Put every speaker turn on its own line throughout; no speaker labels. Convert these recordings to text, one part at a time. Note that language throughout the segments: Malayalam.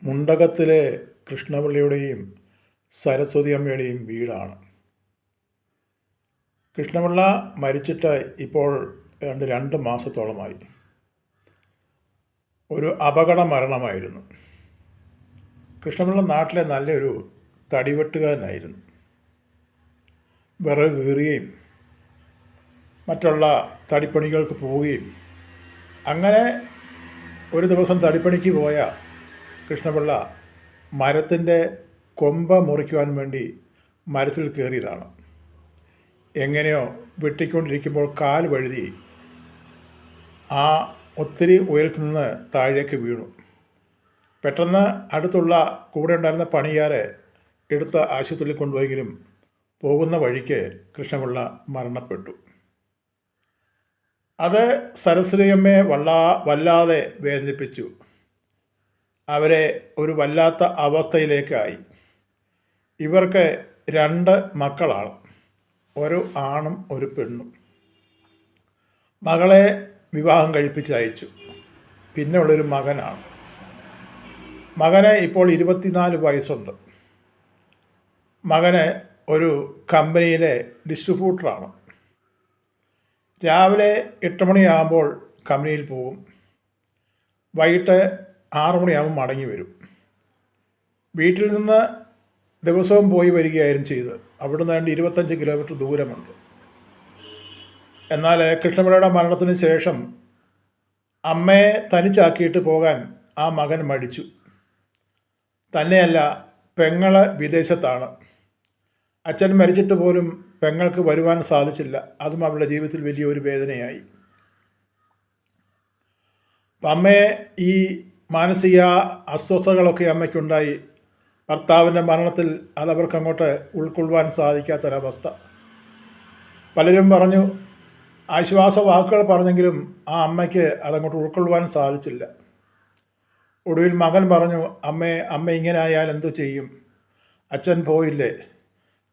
മുണ്ടകത്തിലെ കൃഷ്ണപിള്ളയുടെയും സരസ്വതി അമ്മയുടെയും വീടാണ്. കൃഷ്ണപിള്ള മരിച്ചിട്ട് ഇപ്പോൾ ഏതാണ്ട് 2 മാസത്തോളമായി. ഒരു അപകട മരണമായിരുന്നു. കൃഷ്ണപിള്ള നാട്ടിലെ നല്ലൊരു തടിവെട്ടുകാരനായിരുന്നു. വിറക് കീറുകയും മറ്റുള്ള തടിപ്പണികൾക്ക് പോവുകയും അങ്ങനെ ഒരു ദിവസം തടിപ്പണിക്ക് പോയ കൃഷ്ണപിള്ള മരത്തിൻ്റെ കൊമ്പ് മുറിക്കുവാൻ വേണ്ടി മരത്തിൽ കയറിയതാണ്. എങ്ങനെയോ വെട്ടിക്കൊണ്ടിരിക്കുമ്പോൾ കാൽ വഴുതി ആ ഒത്തിരി ഉയരത്തിൽ നിന്ന് താഴേക്ക് വീണു. പെട്ടെന്ന് അടുത്തുള്ള കൂടെ ഉണ്ടായിരുന്ന പണിക്കാരെ എടുത്ത് ആശുപത്രിയിൽ കൊണ്ടുപോയെങ്കിലും പോകുന്ന വഴിക്ക് കൃഷ്ണപിള്ള മരണപ്പെട്ടു. അത് സരസ്വതിയമ്മയെ വല്ലാതെ വേദനിപ്പിച്ചു. അവരെ ഒരു വല്ലാത്ത അവസ്ഥയിലേക്കായി. ഇവർക്ക് 2 മക്കളാണ്, ഒരു ആണും ഒരു പെണ്ണും. മകളെ വിവാഹം കഴിപ്പിച്ചയച്ചു. പിന്നെ ഉള്ളൊരു മകനാണ്. മകന് ഇപ്പോൾ 24 വയസ്സുണ്ട്. മകന് ഒരു കമ്പനിയിലെ ഡിസ്ട്രിബ്യൂട്ടറാണ്. രാവിലെ 8 മണിയാകുമ്പോൾ കമ്പനിയിൽ പോകും. വൈകിട്ട് 6 മണിയാകുമ്പോൾ മടങ്ങി വരും. വീട്ടിൽ നിന്ന് ദിവസവും പോയി വരികയായിരുന്നു ചെയ്ത്. അവിടുന്ന് 25 കിലോമീറ്റർ ദൂരമുണ്ട്. എന്നാൽ കൃഷ്ണപിള്ളയുടെ മരണത്തിന് ശേഷം അമ്മയെ തനിച്ചാക്കിയിട്ട് പോകാൻ ആ മകൻ മടിച്ചു. തന്നെയല്ല, പെങ്ങള് വിദേശത്താണ്. അച്ഛൻ മരിച്ചിട്ട് പോലും പെങ്ങൾക്ക് വരുവാൻ സാധിച്ചില്ല. അതും അവരുടെ ജീവിതത്തിൽ വലിയൊരു വേദനയായി. അമ്മയെ ഈ മാനസിക അസ്വസ്ഥതകളൊക്കെ അമ്മയ്ക്കുണ്ടായി. ഭർത്താവിൻ്റെ മരണത്തിൽ അതവർക്ക് അങ്ങോട്ട് ഉൾക്കൊള്ളുവാൻ സാധിക്കാത്തൊരവസ്ഥ. പലരും പറഞ്ഞു, ആശ്വാസ വാക്കുകൾ പറഞ്ഞെങ്കിലും ആ അമ്മയ്ക്ക് അതങ്ങോട്ട് ഉൾക്കൊള്ളുവാൻ സാധിച്ചില്ല. ഒടുവിൽ മകൻ പറഞ്ഞു, അമ്മ ഇങ്ങനെ ആയാൽ എന്തു ചെയ്യും? അച്ഛൻ പോയില്ലേ?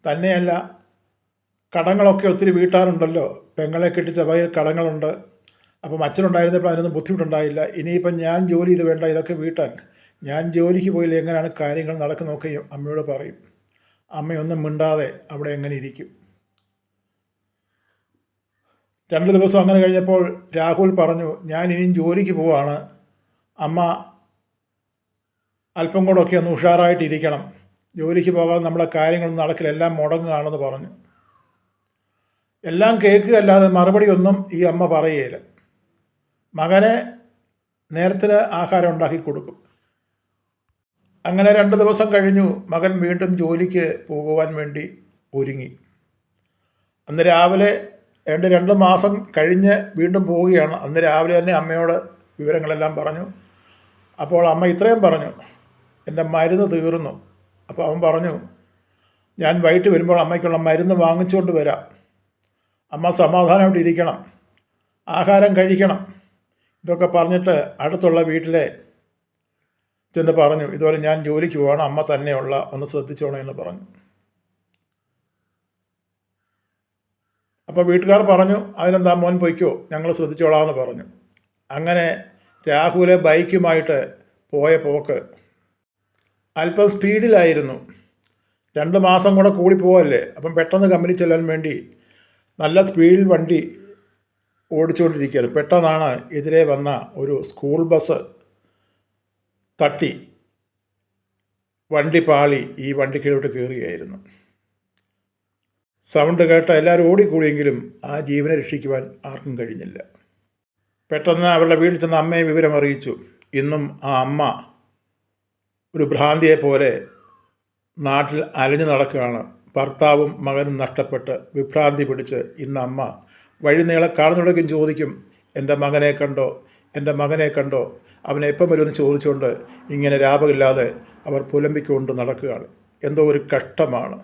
തന്നെയല്ല, കടങ്ങളൊക്കെ ഒത്തിരി വീട്ടാറുണ്ടല്ലോ. പെങ്ങളെ കെട്ടിച്ച വകയിൽ കടങ്ങളുണ്ട്. അപ്പം അച്ഛനുണ്ടായിരുന്നപ്പോൾ അതിനൊന്നും ബുദ്ധിമുട്ടുണ്ടായില്ല. ഇനിയിപ്പം ഞാൻ ജോലി ചെയ്ത് വേണ്ട ഇതൊക്കെ വീട്ടാൻ. ഞാൻ ജോലിക്ക് പോയില്ല, എങ്ങനെയാണ് കാര്യങ്ങൾ നടക്കുന്നതൊക്കെ അമ്മയോട് പറയും. അമ്മയൊന്നും മിണ്ടാതെ അവിടെ എങ്ങനെ ഇരിക്കും. 2 ദിവസം അങ്ങനെ കഴിഞ്ഞപ്പോൾ രാഹുൽ പറഞ്ഞു, ഞാൻ ഇനിയും ജോലിക്ക് പോവാണ്. അമ്മ അല്പം കൂടെ ഒക്കെ ഒന്ന് ഉഷാറായിട്ടിരിക്കണം. ജോലിക്ക് പോകാതെ നമ്മളെ കാര്യങ്ങളൊന്നും നടക്കില്ല, എല്ലാം മുടങ്ങുകയാണെന്ന് പറഞ്ഞു. എല്ലാം കേൾക്കുക അല്ലാതെ മറുപടി ഒന്നും ഈ അമ്മ പറയുകയില്ല. മകന് നേരത്തിന് ആഹാരം ഉണ്ടാക്കി കൊടുക്കും. അങ്ങനെ 2 ദിവസം കഴിഞ്ഞു. മകൻ വീണ്ടും ജോലിക്ക് പോകുവാൻ വേണ്ടി ഒരുങ്ങി. അന്ന് രാവിലെ 2 മാസം കഴിഞ്ഞ് വീണ്ടും പോവുകയാണ്. അന്ന് രാവിലെ തന്നെ അമ്മയോട് വിവരങ്ങളെല്ലാം പറഞ്ഞു. അപ്പോൾ അമ്മ ഇത്രയും പറഞ്ഞു, എൻ്റെ മരുന്ന് തീർന്നു. അപ്പോൾ അവൻ പറഞ്ഞു, ഞാൻ വൈകിട്ട് വരുമ്പോൾ അമ്മയ്ക്കുള്ള മരുന്ന് വാങ്ങിച്ചുകൊണ്ട് വരാം. അമ്മ സമാധാനമായിട്ട് ഇരിക്കണം, ആഹാരം കഴിക്കണം. ഇതൊക്കെ പറഞ്ഞിട്ട് അടുത്തുള്ള വീട്ടിലെ ചെന്ന് പറഞ്ഞു, ഇതുപോലെ ഞാൻ ജോലിക്ക് പോകണം, അമ്മ തന്നെയുള്ള, ഒന്ന് ശ്രദ്ധിച്ചോണം എന്ന് പറഞ്ഞു. അപ്പോൾ വീട്ടുകാർ പറഞ്ഞു, അതിനെന്താ മോൻ പൊയ്ക്കോ, ഞങ്ങൾ ശ്രദ്ധിച്ചോളാമെന്ന് പറഞ്ഞു. അങ്ങനെ രാഹുലെ ബൈക്കുമായിട്ട് പോയ പോക്ക് അല്പം സ്പീഡിലായിരുന്നു. 2 മാസം കൂടെ കൂടി പോവല്ലേ. അപ്പം പെട്ടെന്ന് കമ്പനി ചെല്ലാൻ വേണ്ടി നല്ല സ്പീഡിൽ വണ്ടി ഓടിച്ചുകൊണ്ടിരിക്കുകയാണ്. പെട്ടെന്നാണ് എതിരെ വന്ന ഒരു സ്കൂൾ ബസ് തട്ടി വണ്ടി പാളി ഈ വണ്ടിക്കീഴോട്ട് കയറുകയായിരുന്നു. സൗണ്ട് കേട്ട എല്ലാവരും ഓടിക്കൂടിയെങ്കിലും ആ ജീവനെ രക്ഷിക്കുവാൻ ആർക്കും കഴിഞ്ഞില്ല. പെട്ടെന്ന് അവരുടെ വീട്ടിൽ ചെന്ന് അമ്മയെ വിവരം അറിയിച്ചു. ഇന്നും ആ അമ്മ ഒരു ഭ്രാന്തിയെ പോലെ നാട്ടിൽ അലഞ്ഞു നടക്കുകയാണ്. ഭർത്താവും മകനും നഷ്ടപ്പെട്ട് വിഭ്രാന്തി പിടിച്ച് ഇന്ന് അമ്മ വഴിനീളെ കാണുന്നുണ്ടെങ്കിലും ചോദിക്കും, എൻ്റെ മകനെ കണ്ടോ, എൻ്റെ മകനെ കണ്ടോ, അവനെ എപ്പം വരുമെന്ന് ചോദിച്ചുകൊണ്ട് ഇങ്ങനെ രാപകലില്ലാതെ അവർ പുലമ്പിക്കൊണ്ട് നടക്കുകയാണ്. എന്തോ ഒരു കഷ്ടമാണ്.